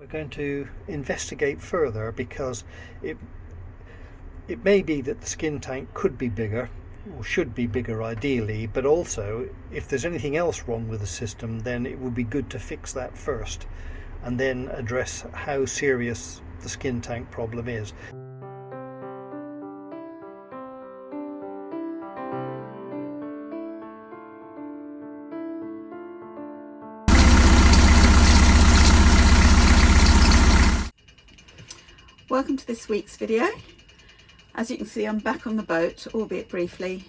going to investigate further, because it may be that the skin tank could be bigger, or should be bigger ideally, but also if there's anything else wrong with the system, then it would be good to fix that first and then address how serious the skin tank problem is. Welcome to this week's video. As you can see, I'm back on the boat, albeit briefly,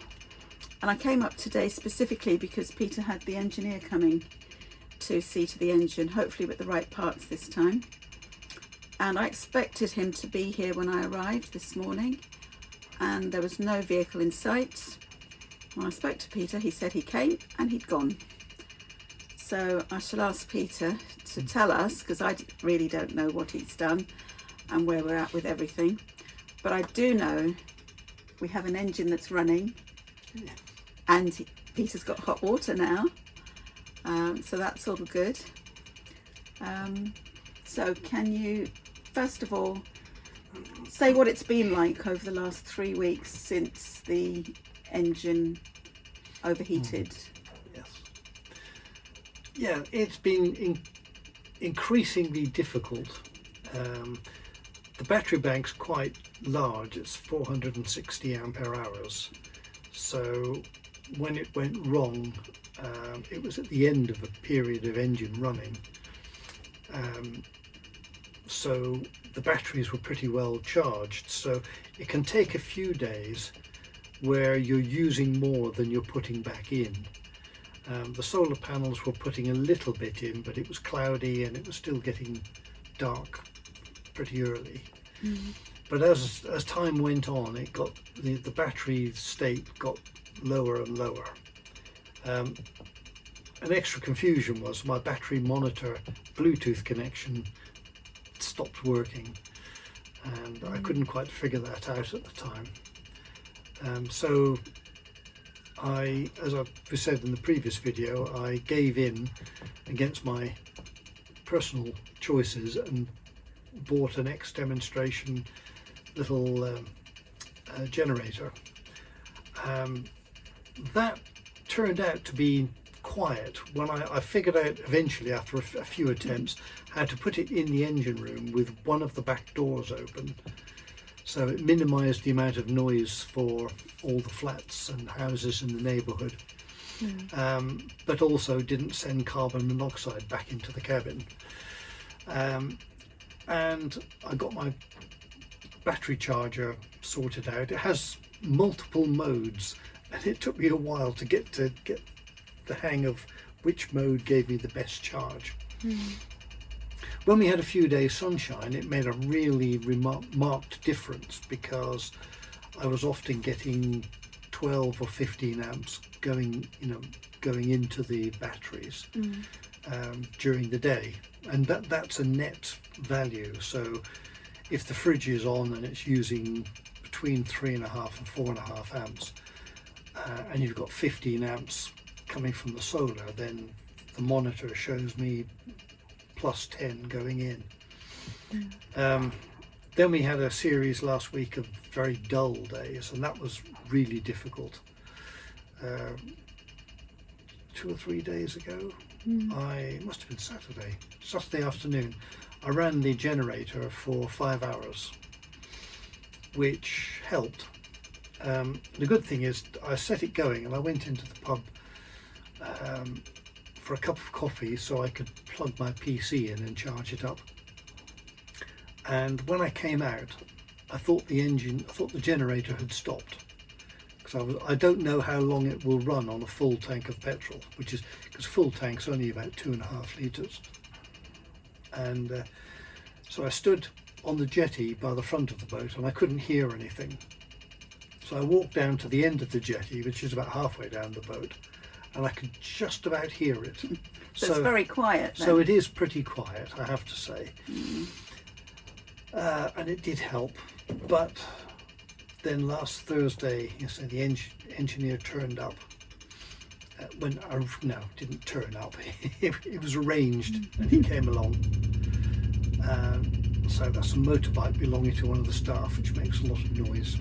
and I came up today specifically because Peter had the engineer coming to see to the engine, hopefully with the right parts this time, and I expected him to be here when I arrived this morning, and there was no vehicle in sight. When I spoke to Peter, he said he came and he'd gone. So I shall ask Peter to tell us, because I really don't know what he's done and where we're at with everything, but I do know we have an engine that's running, and Peter's got hot water now, so that's all good. So can you first of all say what it's been like over the last 3 weeks since the engine overheated? Yes. Yeah, it's been increasingly difficult. The battery bank's quite large, it's 460 ampere hours, so when it went wrong, it was at the end of a period of engine running, so the batteries were pretty well charged, so it can take a few days where you're using more than you're putting back in. The solar panels were putting a little bit in, but it was cloudy and it was still getting dark pretty early. But as time went on, it got the battery state got lower and lower. An extra confusion was my battery monitor Bluetooth connection stopped working, and I couldn't quite figure that out at the time. So as I've said in the previous video, I gave in against my personal choices and bought an ex-demonstration little generator. That turned out to be quiet when I figured out eventually, after a few attempts, how to put it in the engine room with one of the back doors open, so it minimized the amount of noise for all the flats and houses in the neighborhood, but also didn't send carbon monoxide back into the cabin. And I got my battery charger sorted out. It has multiple modes, and it took me a while to get the hang of which mode gave me the best charge. When we had a few days sunshine, it made a really marked difference, because I was often getting 12 or 15 amps going into the batteries during the day, and that's a net value. So if the fridge is on and it's using between 3.5 and 4.5 amps, and you've got 15 amps coming from the solar, then the monitor shows me plus 10 going in. Then we had a series last week of very dull days, and that was really difficult. 2 or 3 days ago, it must have been Saturday afternoon, I ran the generator for 5 hours, which helped. The good thing is I set it going and I went into the pub for a cup of coffee so I could plug my PC in and charge it up. And when I came out, I thought the generator had stopped, because I don't know how long it will run on a full tank of petrol, because full tank's only about 2.5 litres. And so I stood on the jetty by the front of the boat and I couldn't hear anything. So I walked down to the end of the jetty, which is about halfway down the boat, and I could just about hear it. So it's very quiet then. So it is pretty quiet, I have to say. And it did help. But then last Thursday, the engineer turned up. Didn't turn up. It was arranged, and he came along. out. That's a motorbike belonging to one of the staff, which makes a lot of noise.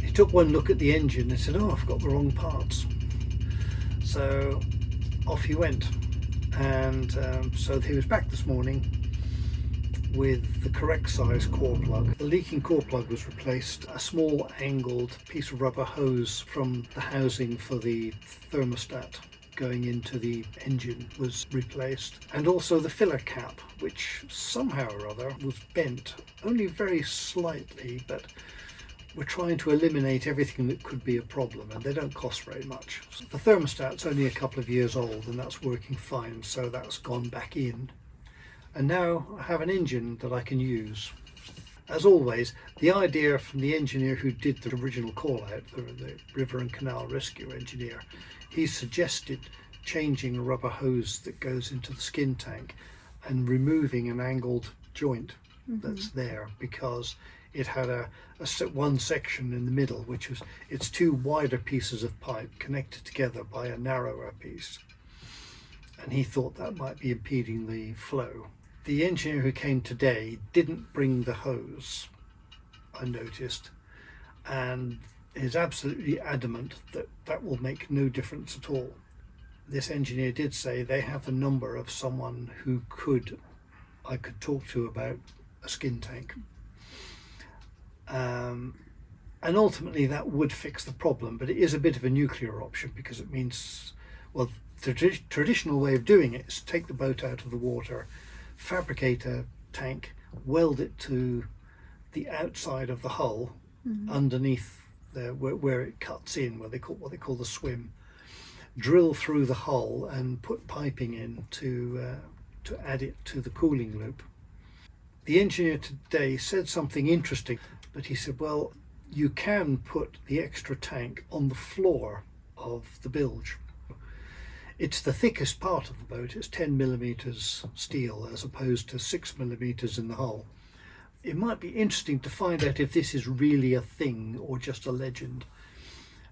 He took one look at the engine and said, "Oh, I've got the wrong parts." So off he went, and so he was back this morning with the correct size core plug. The leaking core plug was replaced. A small angled piece of rubber hose from the housing for the thermostat going into the engine was replaced, and also the filler cap, which somehow or other was bent only very slightly, but we're trying to eliminate everything that could be a problem, and they don't cost very much. So the thermostat's only a couple of years old and that's working fine, so that's gone back in, and now I have an engine that I can use. As always, the idea from the engineer who did the original call out, the river and canal rescue engineer, he suggested changing a rubber hose that goes into the skin tank and removing an angled joint that's there, because it had one section in the middle, which was, it's two wider pieces of pipe connected together by a narrower piece, and he thought that might be impeding the flow. The engineer who came today didn't bring the hose, I noticed, and is absolutely adamant that that will make no difference at all. This engineer did say they have the number of someone who I could talk to about a skin tank. And ultimately that would fix the problem, but it is a bit of a nuclear option, because it means, well, the traditional way of doing it is to take the boat out of the water, fabricate a tank, weld it to the outside of the hull, underneath where it cuts in, what they call the swim, drill through the hull and put piping in to add it to the cooling loop. The engineer today said something interesting, but he said, well, you can put the extra tank on the floor of the bilge. It's the thickest part of the boat. It's 10 millimeters steel as opposed to 6 millimeters in the hull. It might be interesting to find out if this is really a thing or just a legend.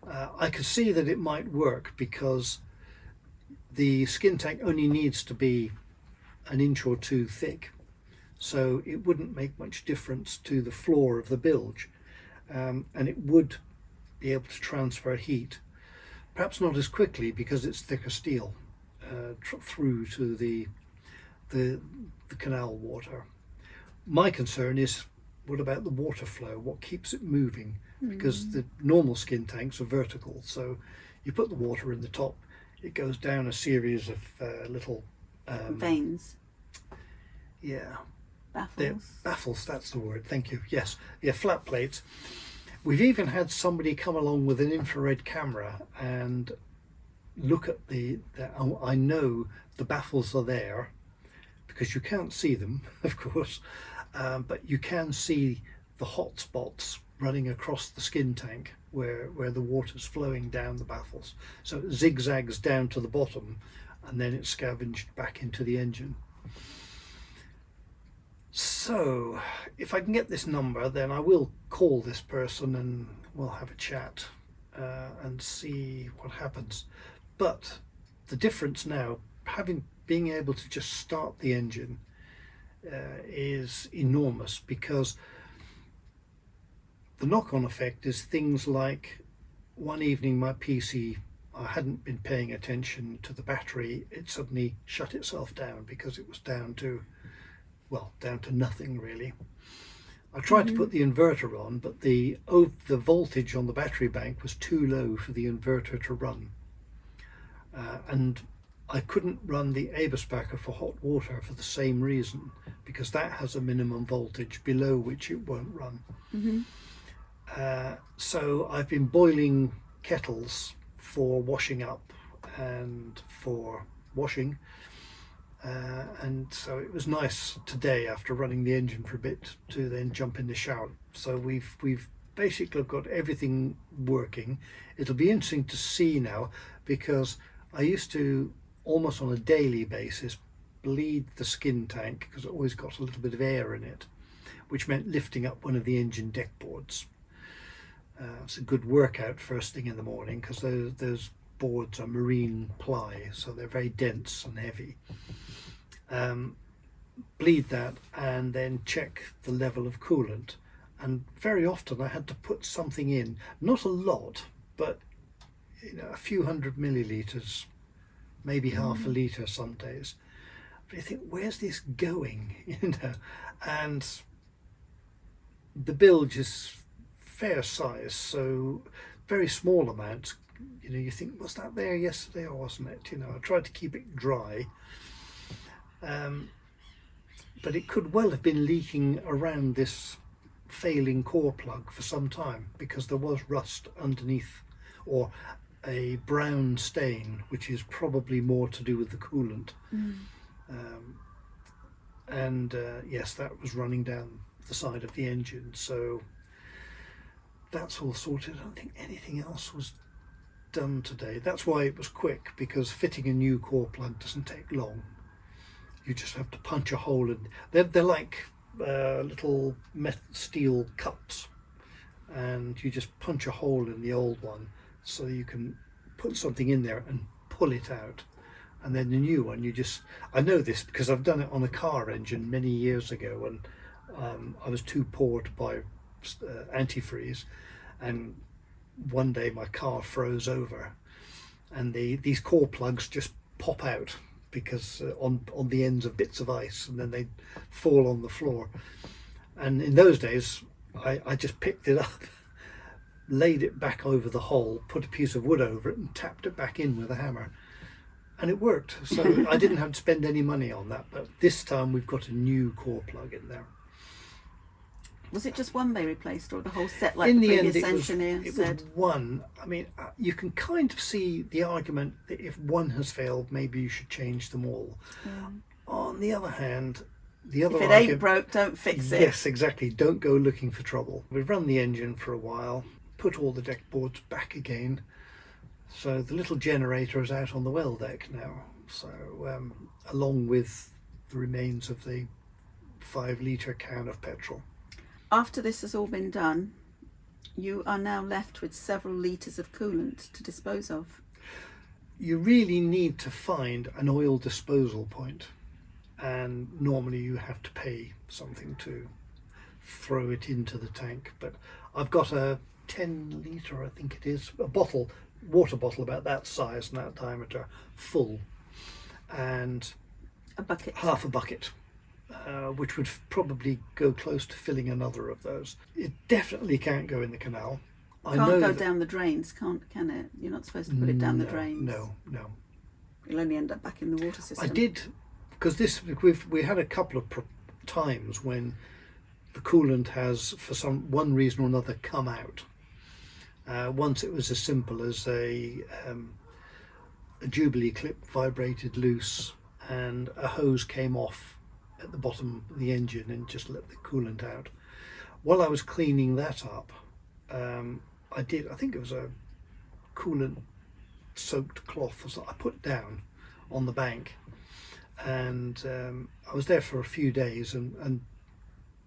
I could see that it might work, because the skin tank only needs to be an inch or two thick, so it wouldn't make much difference to the floor of the bilge, and it would be able to transfer heat, perhaps not as quickly because it's thicker steel, through to the canal water. My concern is, what about the water flow? What keeps it moving? Because the normal skin tanks are vertical, so you put the water in the top, it goes down a series of little veins. Yeah. Baffles. Baffles, that's the word, thank you. Yes, yeah, flat plates. We've even had somebody come along with an infrared camera and look at I know the baffles are there, because you can't see them, of course, but you can see the hot spots running across the skin tank where the water's flowing down the baffles. So it zigzags down to the bottom and then it's scavenged back into the engine. So if I can get this number, then I will call this person and we'll have a chat and see what happens. But the difference now, being able to just start the engine is enormous, because the knock-on effect is things like, one evening my PC, I hadn't been paying attention to the battery, it suddenly shut itself down because it was down to nothing really. I tried to put the inverter on, but the voltage on the battery bank was too low for the inverter to run, and I couldn't run the Eberspacher for hot water for the same reason, because that has a minimum voltage below which it won't run. So I've been boiling kettles for washing up and for washing, and so it was nice today, after running the engine for a bit, to then jump in the shower. So we've basically got everything working. It'll be interesting to see now, because I used to almost on a daily basis bleed the skin tank, because it always got a little bit of air in it, which meant lifting up one of the engine deck boards. It's a good workout first thing in the morning, because those boards are marine ply, so they're very dense and heavy. bleed that and then check the level of coolant. And very often I had to put something in, not a lot, but a few hundred millilitres, maybe half a litre some days. But you think, where's this going? And the bilge is fair size, so very small amounts. You think, was that there yesterday or wasn't it? I tried to keep it dry, but it could well have been leaking around this failing core plug for some time, because there was rust underneath, or a brown stain, which is probably more to do with the coolant. Yes, that was running down the side of the engine, so that's all sorted. I don't think anything else was done today. That's why it was quick, because fitting a new core plug doesn't take long. You just have to punch a hole in. They're like little steel cups, and you just punch a hole in the old one so you can put something in there and pull it out. And then the new one, I know this because I've done it on a car engine many years ago, and I was too poor to buy antifreeze, and one day my car froze over, and these core plugs just pop out because on the ends of bits of ice, and then they fall on the floor. And in those days I just picked it up, laid it back over the hole, put a piece of wood over it and tapped it back in with a hammer, and it worked. So I didn't have to spend any money on that. But this time we've got a new core plug in there. Was it just one they replaced, or the whole set, like In the the previous end, engineer it said? was one. I mean, you can kind of see the argument that if one has failed, maybe you should change them all. On the other hand, the other If it argument, ain't broke, don't fix it. yes, exactly. Don't go looking for trouble. We've run the engine for a while, put all the deck boards back again. So the little generator is out on the well deck now. So along with the remains of the 5-litre can of petrol. After this has all been done, you are now left with several litres of coolant to dispose of. You really need to find an oil disposal point, and normally you have to pay something to throw it into the tank. But I've got a 10-litre, I think it is, a bottle, water bottle about that size and that diameter, full, and A bucket. half a bucket. Which would probably go close to filling another of those. It definitely can't go in the canal. Can't go down the drains, can it? You're not supposed to put it down the drains. No. You'll only end up back in the water system. I did, because we had a couple of times when the coolant has, for one reason or another, come out. Once it was as simple as a Jubilee clip vibrated loose, and a hose came off at the bottom of the engine and just let the coolant out. While I was cleaning that up, I think it was a coolant soaked cloth or something I put down on the bank, and I was there for a few days, and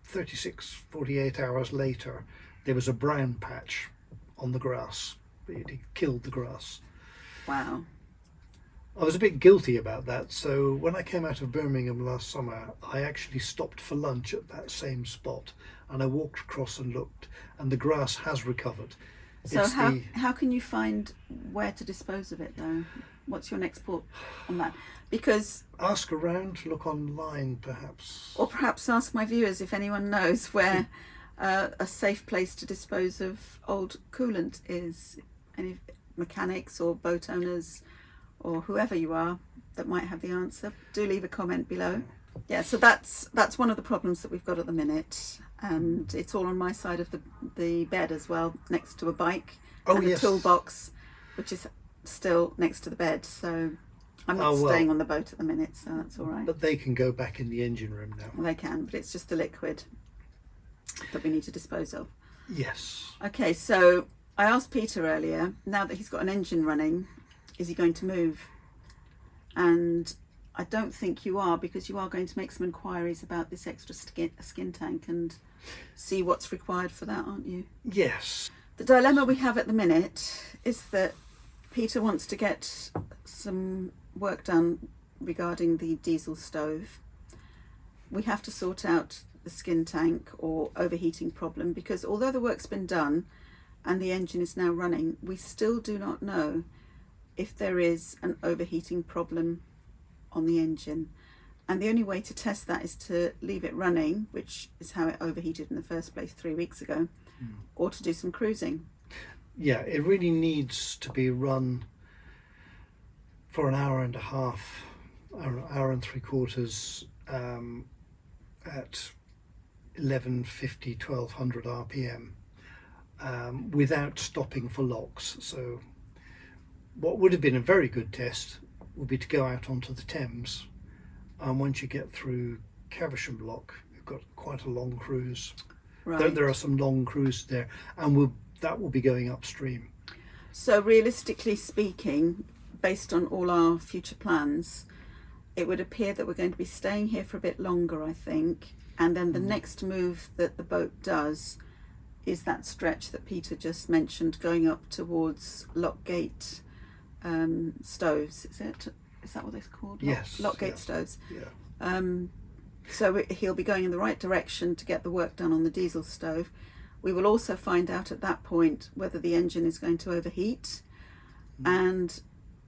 48 hours later there was a brown patch on the grass. It had killed the grass. Wow. I was a bit guilty about that, so when I came out of Birmingham last summer, I actually stopped for lunch at that same spot, and I walked across and looked, and the grass has recovered. So how can you find where to dispose of it, though? What's your next port on that? Because ask around, look online perhaps. Or perhaps ask my viewers if anyone knows where a safe place to dispose of old coolant is. Any mechanics or boat owners or whoever you are that might have the answer, do leave a comment below. Yeah, so that's one of the problems that we've got at the minute, and it's all on my side of the bed as well, next to a bike and a toolbox, which is still next to the bed. So I'm not staying on the boat at the minute, so that's all right. But they can go back in the engine room now. Well, they can, but it's just the liquid that we need to dispose of. Yes. Okay, so I asked Peter earlier, now that he's got an engine running, is he going to move? And I don't think you are, because you are going to make some inquiries about this extra skin tank and see what's required for that, aren't you? Yes. The dilemma we have at the minute is that Peter wants to get some work done regarding the diesel stove. we have to sort out the skin tank or overheating problem, because although the work's been done and the engine is now running, we still do not know if there is an overheating problem on the engine. And the only way to test that is to leave it running, which is how it overheated in the first place 3 weeks ago, or to do some cruising. Yeah, it really needs to be run for an hour and a half, hour and 3/4 at 1150, 1200 RPM without stopping for locks. So what would have been a very good test would be to go out onto the Thames, and once you get through Caversham Lock, you've got quite a long cruise. Right. There are some long cruises there, and that will be going upstream. So realistically speaking, based on all our future plans, it would appear that we're going to be staying here for a bit longer, I think. And then the next move that the boat does is that stretch that Peter just mentioned, going up towards Lockgate stoves. Is that what they're called? Yes. Lockgate yes. stoves. Yeah. So he'll be going in the right direction to get the work done on the diesel stove. We will also find out at that point whether the engine is going to overheat and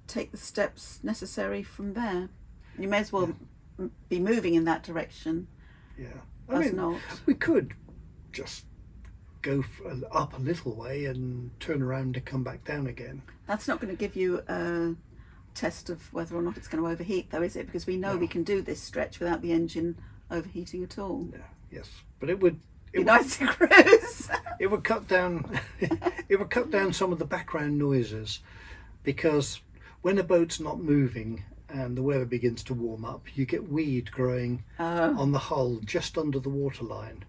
take the steps necessary from there. You may as well be moving in that direction. Yeah. Not. We could just go up a little way and turn around and come back down again. That's not going to give you a test of whether or not it's going to overheat, though, is it? Because we know we can do this stretch without the engine overheating at all. Yeah. Yes, but it would. Be nice to cruise. It would cut down. It would cut down some of the background noises, because when a boat's not moving and the weather begins to warm up, you get weed growing on the hull just under the waterline.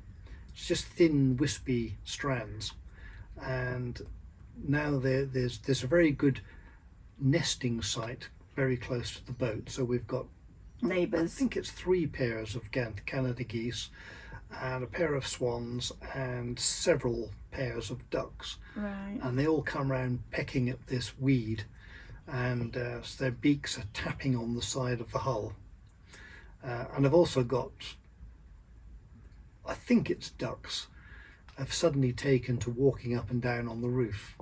It's just thin, wispy strands, and now there's a very good nesting site very close to the boat. So we've got Neighbours. I think it's 3 pairs of Canada geese, and a pair of swans, and several pairs of ducks. Right. And they all come round pecking at this weed, and so their beaks are tapping on the side of the hull. And I've also got, I think it's ducks, have suddenly taken to walking up and down on the roof.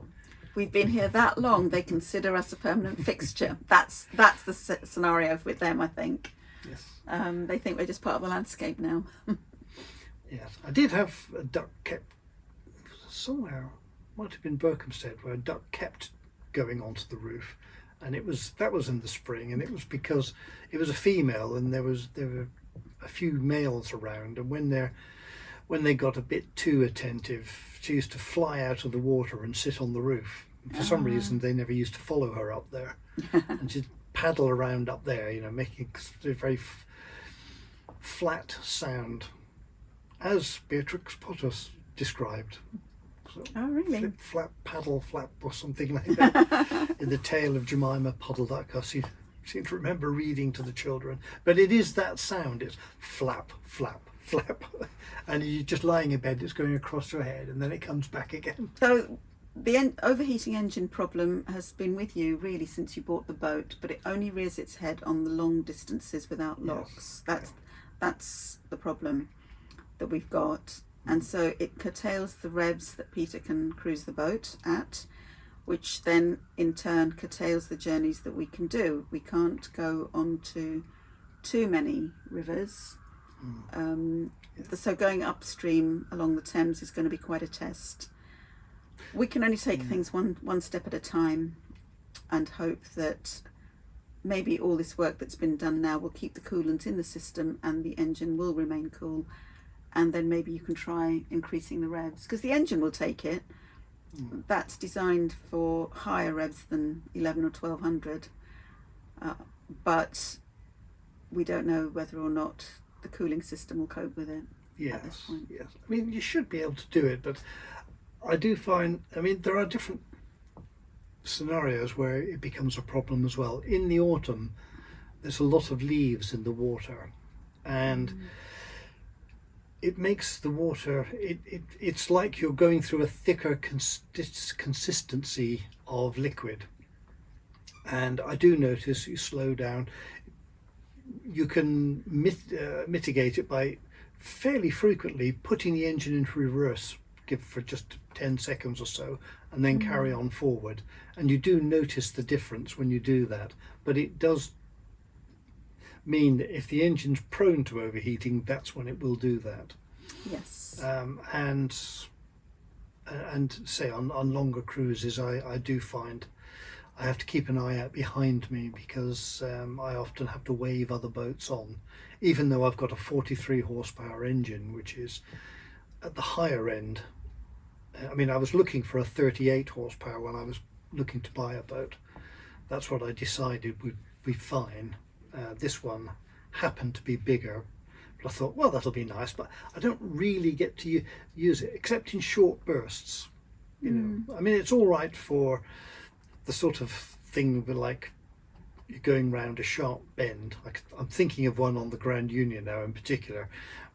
We've been here that long, they consider us a permanent fixture. That's the scenario with them, I think. Yes. They think we're just part of the landscape now. Yes, I did have a duck kept somewhere, might have been Berkhamsted, where a duck kept going onto the roof, and that was in the spring, and it was because it was a female, and there were a few males around, and when they got a bit too attentive, she used to fly out of the water and sit on the roof. For some reason, they never used to follow her up there, and she'd paddle around up there, making a very flat sound, as Beatrix Potter described. So, Oh, really? Flip, flap, paddle, flap, or something like that. In the tale of Jemima Puddle Duck, I seem to remember reading to the children. But it is that sound. It's flap, flap, flap. And you're just lying in bed, it's going across your head, and then it comes back again. So the overheating engine problem has been with you really since you bought the boat, but it only rears its head on the long distances without locks. That's the problem that we've got. And so it curtails the revs that Peter can cruise the boat at, which then in turn curtails the journeys that we can do. We can't go onto too many rivers. So going upstream along the Thames is going to be quite a test. We can only take things one step at a time, and hope that maybe all this work that's been done now will keep the coolant in the system and the engine will remain cool. And then maybe you can try increasing the revs, because the engine will take it. That's designed for higher revs than 11 or 1200, but we don't know whether or not the cooling system will cope with it. Yes, at this point. yes. I mean, you should be able to do it, but I do find, there are different scenarios where it becomes a problem as well. In the autumn, there's a lot of leaves in the water, and it makes the water, it's like you're going through a thicker consistency of liquid. And I do notice you slow down. you can mitigate it by fairly frequently putting the engine into reverse, give for just 10 seconds or so, and then carry on forward. And you do notice the difference when you do that, but it does mean that if the engine's prone to overheating, that's when it will do that. Yes. And say on longer cruises, I do find I have to keep an eye out behind me, because I often have to wave other boats on, even though I've got a 43 horsepower engine, which is at the higher end. I mean, I was looking for a 38 horsepower when I was looking to buy a boat. That's what I decided would be fine. This one happened to be bigger, but I thought, well, that'll be nice, but I don't really get to use it except in short bursts. You know, I mean, it's all right for the sort of thing where, like, you're going round a sharp bend. Like, I'm thinking of one on the Grand Union now in particular,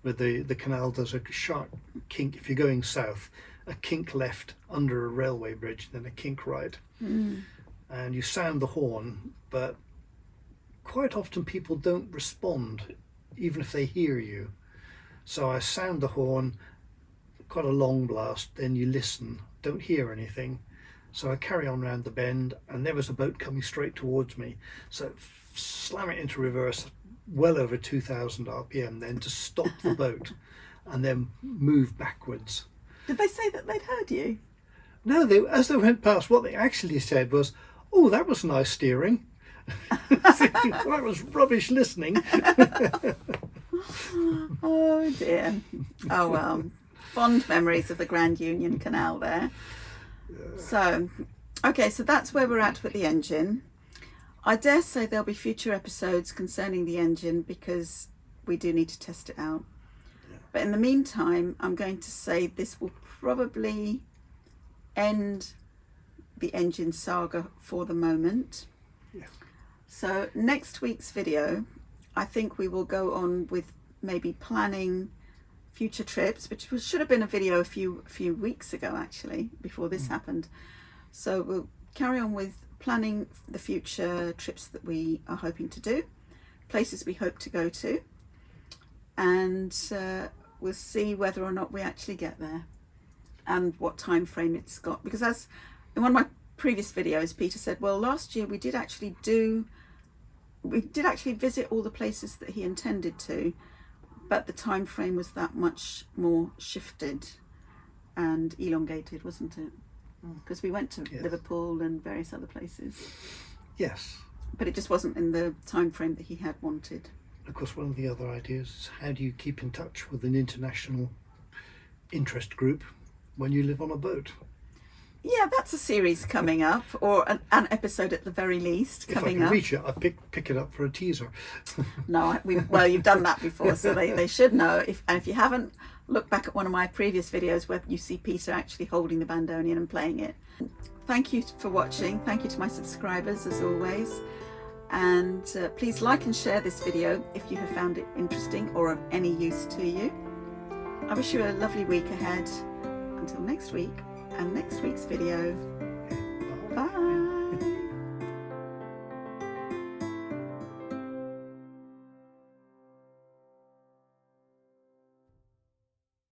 where the canal does a sharp kink. If you're going south, a kink left under a railway bridge, then a kink right, and you sound the horn, but quite often people don't respond even if they hear you. So I sound the horn, quite a long blast, then you listen, don't hear anything. So I carry on round the bend, and there was a boat coming straight towards me. So slam it into reverse, well over 2,000 RPM, then to stop the boat and then move backwards. Did they say that they'd heard you? No, as they went past, what they actually said was, "Oh, that was nice steering." Thinking, well, that was rubbish listening. Oh dear. Oh well. Fond memories of the Grand Union Canal there. So, okay, so that's where we're at with the engine. I dare say there'll be future episodes concerning the engine, because we do need to test it out. But in the meantime, I'm going to say this will probably end the engine saga for the moment. Yeah. So next week's video, I think we will go on with maybe planning future trips, which should have been a video a few weeks ago, actually, before this happened. So we'll carry on with planning the future trips that we are hoping to do, places we hope to go to, and we'll see whether or not we actually get there and what time frame it's got. Because as in one of my previous videos, Peter said, well, last year we did actually visit all the places that he intended to, but the time frame was that much more shifted and elongated, wasn't it? Because we went to Liverpool and various other places. Yes. But it just wasn't in the time frame that he had wanted. Of course, one of the other ideas is, how do you keep in touch with an international interest group when you live on a boat? Yeah, that's a series coming up, or an episode at the very least coming up. If I can reach it, I'll pick it up for a teaser. No, well, you've done that before, so they should know. And if you haven't, look back at one of my previous videos where you see Peter actually holding the bandoneon and playing it. Thank you for watching. Thank you to my subscribers, as always. And please like and share this video if you have found it interesting or of any use to you. I wish you a lovely week ahead. Until next week and next week's video. Bye.